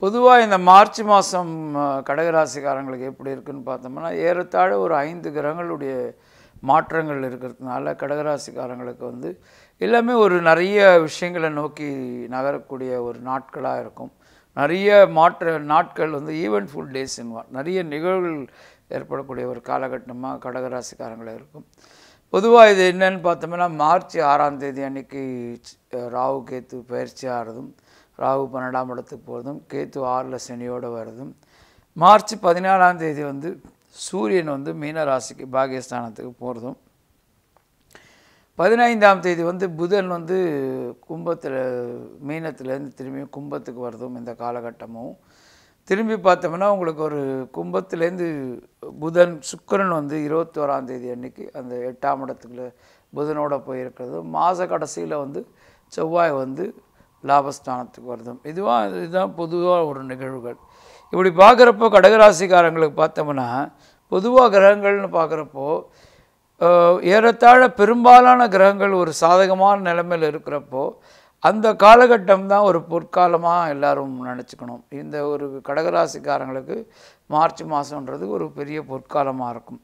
பொதுவா இந்த மார்ச் மாதம் கடகராசிக்காரங்களுக்கு எப்படி இருக்குன்னு பார்த்தோம்னா, ஏறத்தாழ ஒரு 5 கிரகங்களுடைய மாற்றங்கள் இருக்கிறதுனால, கடகராசிக்காரங்களுக்கு வந்து எல்லாமே ஒரு நிறைய விஷயங்களை நோக்கி நகரக்கூடிய ஒரு நாட்களாக இருக்கும். நிறைய நாட்கள் வந்து ஈவென்ட்ஃபுல் டேஸ்ன்னுவாங்க. நிறைய நிகழ்வுகள் ஏற்படக்கூடிய ஒரு காலகட்டமாக கடகராசிக்காரங்களுக்கு இருக்கும். பொதுவாக இது என்னன்னு பார்த்தோம்னா, மார்ச் 6ஆம் தேதி அன்னைக்கு ராகு கேத்து பயிற்சி ஆகிறதும், ராகு 12ஆம் இடத்துக்கு போகிறதும், கேத்து 6ல் சனியோடு வர்றதும், மார்ச் 14ஆம் தேதி வந்து சூரியன் வந்து மீன ராசிக்கு பாகியஸ்தானத்துக்கு போகிறதும், 15ஆம் தேதி வந்து புதன் வந்து கும்பத்தில் மீனத்திலேருந்து திரும்பி கும்பத்துக்கு வர்றதும் இந்த காலகட்டமும், திரும்பி பார்த்தோம்னா உங்களுக்கு ஒரு கும்பத்துலேருந்து புதன் சுக்கிரன் வந்து 21ஆம் தேதி அன்னைக்கு அந்த 8ஆம் இடத்துக்குள்ள புதனோட போயிருக்கிறதும், மாத கடைசியில் வந்து செவ்வாய் வந்து லாபஸ்தானத்துக்கு வருதும். இதுதான் பொதுவாக ஒரு நிகழ்வுகள். இப்படி பார்க்குறப்போ கடகராசிக்காரங்களுக்கு பார்த்தோம்னா, பொதுவாக கிரகங்கள்னு பார்க்குறப்போ ஏறத்தாழ பெரும்பாலான கிரகங்கள் ஒரு சாதகமான நிலைமையில் இருக்கிறப்போ, அந்த காலகட்டம் தான் ஒரு பொற்காலமாக எல்லாரும் நினச்சிக்கணும். இந்த ஒரு கடகராசிக்காரங்களுக்கு மார்ச் மாதன்றது ஒரு பெரிய பொற்காலமாக இருக்கும்.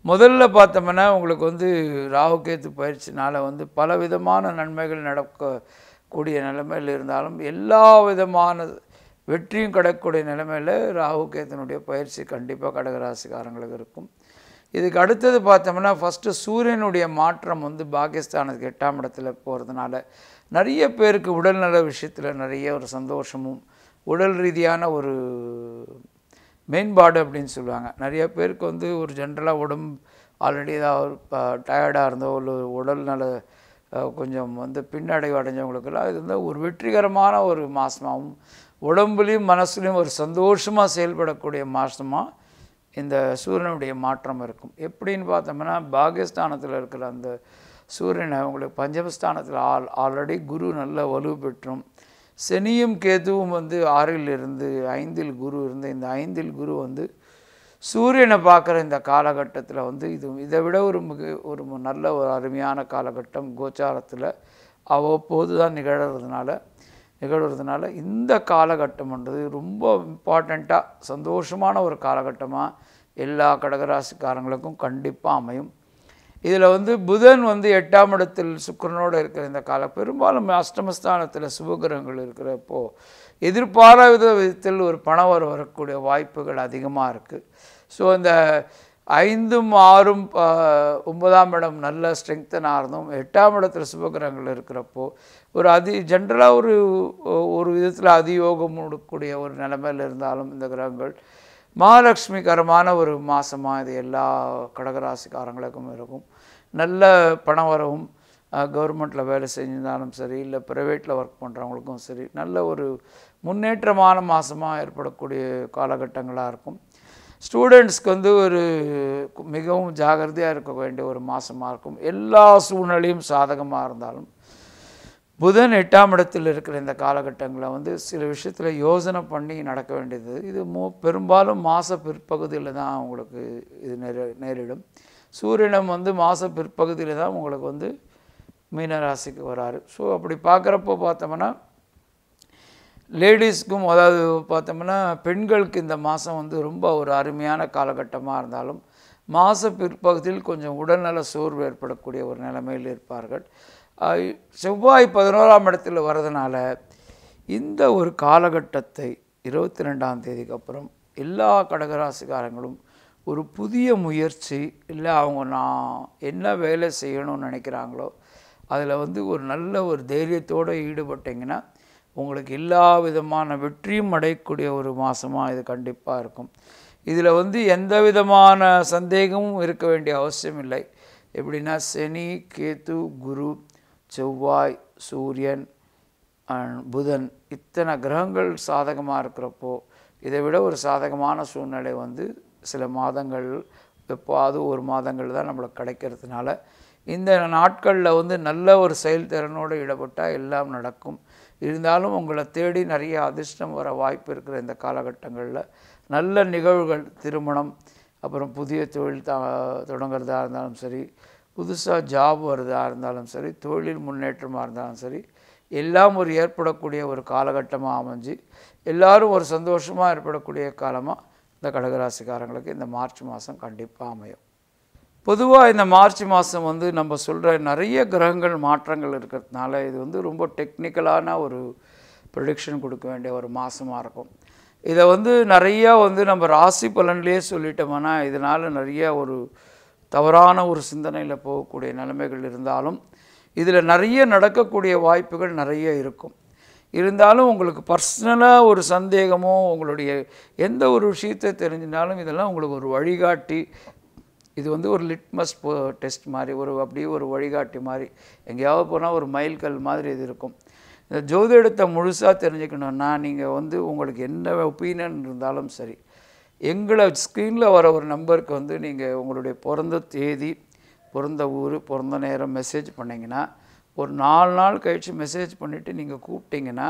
முதல்ல பார்த்தோம்னா உங்களுக்கு வந்து ராகு கேத்து பயிற்சினால் வந்து பலவிதமான நன்மைகள் நடக்கக்கூடிய நிலைமையில் இருந்தாலும், எல்லா விதமான வெற்றியும் கிடைக்கக்கூடிய நிலைமையில் ராகு கேத்தினுடைய பயிற்சி கண்டிப்பாக கடகராசிக்காரங்களுக்கு இருக்கும். இதுக்கு அடுத்தது பார்த்தோம்னா, ஃபஸ்ட்டு சூரியனுடைய மாற்றம் வந்து பாகிஸ்தானுக்கு 8ஆம் இடத்துல போகிறதுனால நிறைய பேருக்கு உடல்நல விஷயத்தில் நிறைய ஒரு சந்தோஷமும், உடல் ரீதியான ஒரு மேம்பாடு அப்படின்னு சொல்லுவாங்க. நிறைய பேருக்கு வந்து ஒரு ஜென்ரலாக உடம்பு ஆல்ரெடி ஏதாவது டயர்டாக இருந்தோ இல்லை உடல்நல கொஞ்சம் வந்து பின்னடைவு அடைஞ்சவங்களுக்கெல்லாம் இது வந்து ஒரு வெற்றிகரமான ஒரு மாதமாகவும், உடம்புலையும் மனசுலையும் ஒரு சந்தோஷமாக செயல்படக்கூடிய மாதமாக இந்த சூரியனுடைய மாற்றம் இருக்கும். எப்படின்னு பார்த்தோம்னா, பாகிஸ்தானத்தில் இருக்கிற அந்த சூரியனை உங்களுக்கு பஞ்சமஸ்தானத்தில் ஆல்ரெடி குரு நல்ல வலு பெற்றும், சனியும் கேதுவும் வந்து 6ல் இருந்து 5ல் குரு இருந்து, இந்த 5ல் குரு வந்து சூரியனை பார்க்குற இந்த காலகட்டத்தில் வந்து இதை விட ஒரு நல்ல ஒரு அருமையான காலகட்டம் கோச்சாரத்தில் அவ்வப்போது தான் நிகழ்கிறதுனால இந்த காலகட்டம்ன்றது ரொம்ப இம்பார்ட்டண்ட்டாக சந்தோஷமான ஒரு காலகட்டமாக எல்லா கடகராசிக்காரங்களுக்கும் கண்டிப்பாக அமையும். இதில் வந்து புதன் வந்து 8ஆம் இடத்தில் சுக்கிரனோடு இருக்கிற இந்த பெரும்பாலும் அஷ்டமஸ்தானத்தில் சுபகிரகங்கள் இருக்கிறப்போ எதிர்பாராத விதத்தில் ஒரு பணம் வரக்கூடிய வாய்ப்புகள் அதிகமாக இருக்குது. ஸோ இந்த 5ம் 6ம் 9ஆம் இடம் நல்ல ஸ்ட்ரெங்தனாக இருந்தும் 8ஆம் இடத்தில் சுபகிரகங்கள் இருக்கிறப்போ ஒரு ஜென்ரலாக ஒரு விதத்தில் அதியோகம் கொடுக்கக்கூடிய ஒரு நிலைமையில் இருந்தாலும் இந்த கிரகங்கள் மகாலட்சுமிகரமான ஒரு மாதமாக இது எல்லா கடகராசிக்காரங்களுக்கும் இருக்கும். நல்ல பணம் வரவும், கவர்மெண்ட்டில் வேலை செஞ்சிருந்தாலும் சரி, இல்லை ப்ரைவேட்டில் ஒர்க் பண்ணுறவங்களுக்கும் சரி, நல்ல ஒரு முன்னேற்றமான மாதமாக ஏற்படக்கூடிய காலகட்டங்களாக இருக்கும். ஸ்டூடெண்ட்ஸ்க்கு வந்து ஒரு மிகவும் ஜாகிரதையாக இருக்க வேண்டிய ஒரு மாதமாக இருக்கும். எல்லா சூழ்நிலையும் சாதகமாக இருந்தாலும் புதன் 8ஆம் இடத்தில் இருக்கிற இந்த காலகட்டங்களில் வந்து சில விஷயத்தில் யோசனை பண்ணி நடக்க வேண்டியது. இது பெரும்பாலும் மாத பிற்பகுதியில் தான் உங்களுக்கு இது நேரிடும். சூரியனம் வந்து மாத பிற்பகுதியில் தான் உங்களுக்கு வந்து மீனராசிக்கு வராரு. ஸோ அப்படி பார்க்குறப்போ பார்த்தோம்னா லேடிஸ்க்கும், அதாவது பார்த்தோம்னா பெண்களுக்கு இந்த மாதம் வந்து ரொம்ப ஒரு அருமையான காலகட்டமாக இருந்தாலும், மாத பிற்பகுதியில் கொஞ்சம் உடல்நல சோர்வு ஏற்படக்கூடிய ஒரு நிலைமையில் இருப்பார்கள். செவ்வாய் 11ஆம் இடத்தில் வர்றதுனால இந்த ஒரு காலகட்டத்தை 22ஆம் தேதிக்கு அப்புறம் எல்லா கடகராசிக்காரங்களும் ஒரு புதிய முயற்சி, இல்லை அவங்க நான் என்ன வேலை செய்யணும்னு நினைக்கிறாங்களோ அதில் வந்து ஒரு நல்ல ஒரு தைரியத்தோடு ஈடுபட்டிங்கன்னா உங்களுக்கு எல்லா விதமான வெற்றியும் அடையக்கூடிய ஒரு மாதமாக இது கண்டிப்பாக இருக்கும். இதில் வந்து எந்த விதமான சந்தேகமும் இருக்க வேண்டிய அவசியம் இல்லை. எப்படின்னா, சனி, கேத்து, குரு, செவ்வாய், சூரியன், புதன் இத்தனை கிரகங்கள் சாதகமாக இருக்கிறப்போ இதை விட ஒரு சாதகமான சூழ்நிலை வந்து சில மாதங்கள், எப்போது ஒரு மாதங்கள் தான் நம்மளுக்கு கிடைக்கிறதுனால இந்த நாட்களில் வந்து நல்ல ஒரு செயல்திறனோடு ஈடுபட்டால் எல்லாம் நடக்கும். இருந்தாலும் உங்களை தேடி நிறைய அதிர்ஷ்டம் வர வாய்ப்பு இருக்கிற இந்த காலகட்டங்களில் நல்ல நிகழ்வுகள், திருமணம், அப்புறம் புதிய தொழில் தொடங்குறதா இருந்தாலும் சரி, புதுசாக ஜாப் வருதா இருந்தாலும் சரி, தொழில் முன்னேற்றமாக இருந்தாலும் சரி, எல்லாம் ஒரு ஏற்படக்கூடிய ஒரு காலகட்டமாக அமைஞ்சு எல்லோரும் ஒரு சந்தோஷமாக ஏற்படக்கூடிய காலமாக இந்த கடகராசிக்காரங்களுக்கு இந்த மார்ச் மாதம் கண்டிப்பாக அமையும். பொதுவாக இந்த மார்ச் மாதம் வந்து நம்ம சொல்கிற நிறைய கிரகங்கள் மாற்றங்கள் இருக்கிறதுனால இது வந்து ரொம்ப டெக்னிக்கலான ஒரு ப்ரெடிக்ஷன் கொடுக்க வேண்டிய ஒரு மாதமாக இருக்கும். இதை வந்து நிறையா வந்து நம்ம ராசி பலன்லேயே சொல்லிட்டோம்னா இதனால் நிறைய ஒரு தவறான ஒரு சிந்தனையில் போகக்கூடிய நிலைமைகள் இருந்தாலும் இதில் நிறைய நடக்கக்கூடிய வாய்ப்புகள் நிறைய இருக்கும். இருந்தாலும் உங்களுக்கு பர்சனலாக ஒரு சந்தேகமோ உங்களுடைய எந்த ஒரு விஷயத்தை தெரிஞ்சினாலும் இதெல்லாம் உங்களுக்கு ஒரு வழிகாட்டி, இது வந்து ஒரு லிட்மஸ் டெஸ்ட் மாதிரி, அப்படியே ஒரு வழிகாட்டி மாதிரி, எங்கேயாவது போனால் ஒரு மைல்கல் மாதிரி இது இருக்கும். இந்த ஜோதிடத்தை முழுசாக தெரிஞ்சுக்கணுன்னா நீங்கள் வந்து உங்களுக்கு என்ன ஒப்பீனியன் இருந்தாலும் சரி, எங்களை ஸ்க்ரீனில் வர ஒரு நம்பருக்கு வந்து நீங்கள் உங்களுடைய பிறந்த தேதி, பிறந்த ஊர், பிறந்த நேரம் மெசேஜ் பண்ணிங்கன்னா ஒரு 4 நாள் கழித்து மெசேஜ் பண்ணிவிட்டு நீங்கள் கூப்பிட்டிங்கன்னா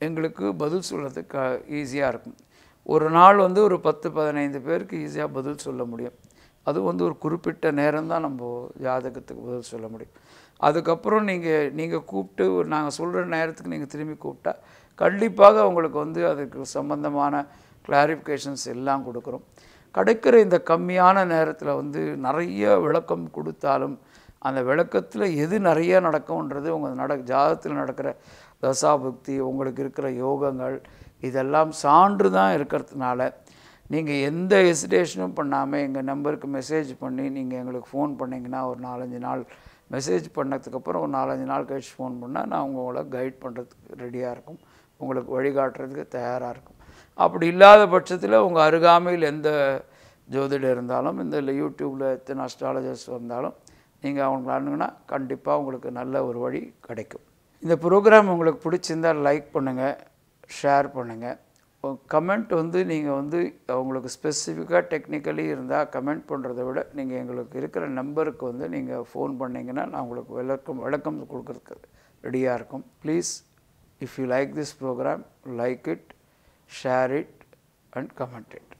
எங்களுக்கு பதில் சொல்கிறதுக்கு ஈஸியாக இருக்கும். ஒரு நாள் வந்து ஒரு 10-15 பேருக்கு ஈஸியாக பதில் சொல்ல முடியும். அது வந்து ஒரு குறிப்பிட்ட நேரம் தான் நம்ம ஜாதகத்துக்கு பதில் சொல்ல முடியும். அதுக்கப்புறம் நீங்கள் கூப்பிட்டு நாங்கள் சொல்கிற நேரத்துக்கு நீங்கள் திரும்பி கூப்பிட்டா கண்டிப்பாக உங்களுக்கு வந்து அதுக்கு சம்பந்தமான கிளாரிஃபிகேஷன்ஸ் எல்லாம் கொடுக்குறோம். கிடைக்கிற இந்த கம்மியான நேரத்தில் வந்து நிறைய விளக்கம் கொடுத்தாலும் அந்த விளக்கத்தில் எது நிறைய நடக்கும்ன்றது உங்கள் ஜாதகத்தில் நடக்கிற தசாபுக்தி, உங்களுக்கு இருக்கிற யோகங்கள் இதெல்லாம் சான்று தான் இருக்கிறதுனால நீங்கள் எந்த ஹெசிடேஷனும் பண்ணாமல் எங்கள் நம்பருக்கு மெசேஜ் பண்ணி நீங்கள் எங்களுக்கு ஃபோன் பண்ணிங்கன்னா ஒரு 4-5 நாள் மெசேஜ் பண்ணதுக்கப்புறம் ஒரு 4-5 நாள் கழிச்சு ஃபோன் பண்ணால் நான் உங்களை கைட் பண்ணுறதுக்கு ரெடியாக இருக்கும், உங்களுக்கு வழிகாட்டுறதுக்கு தயாராக இருக்கும். அப்படி இல்லாத பட்சத்தில் உங்கள் அருகாமையில் எந்த ஜோதிடர் இருந்தாலும் இந்த யூடியூப்பில் எத்தனை அஸ்ட்ராலஜர்ஸ் வந்தாலும் நீங்கள் அவங்களுக்கு அணுகுனா கண்டிப்பாக உங்களுக்கு நல்ல ஒரு வழி கிடைக்கும். இந்த ப்ரோக்ராம் உங்களுக்கு பிடிச்சிருந்தால் லைக் பண்ணுங்கள், ஷேர் பண்ணுங்கள். கமெண்ட் வந்து நீங்கள் வந்து உங்களுக்கு ஸ்பெசிஃபிக்காக டெக்னிக்கலி இருந்தால் கமெண்ட் பண்ணுறதை விட நீங்கள் எங்களுக்கு இருக்கிற நம்பருக்கு வந்து நீங்கள் ஃபோன் பண்ணிங்கன்னா நான் உங்களுக்கு விளக்கம் கொடுக்குறதுக்கு ரெடியாக இருக்கும். Please, if you like this program, like it, share it and comment it.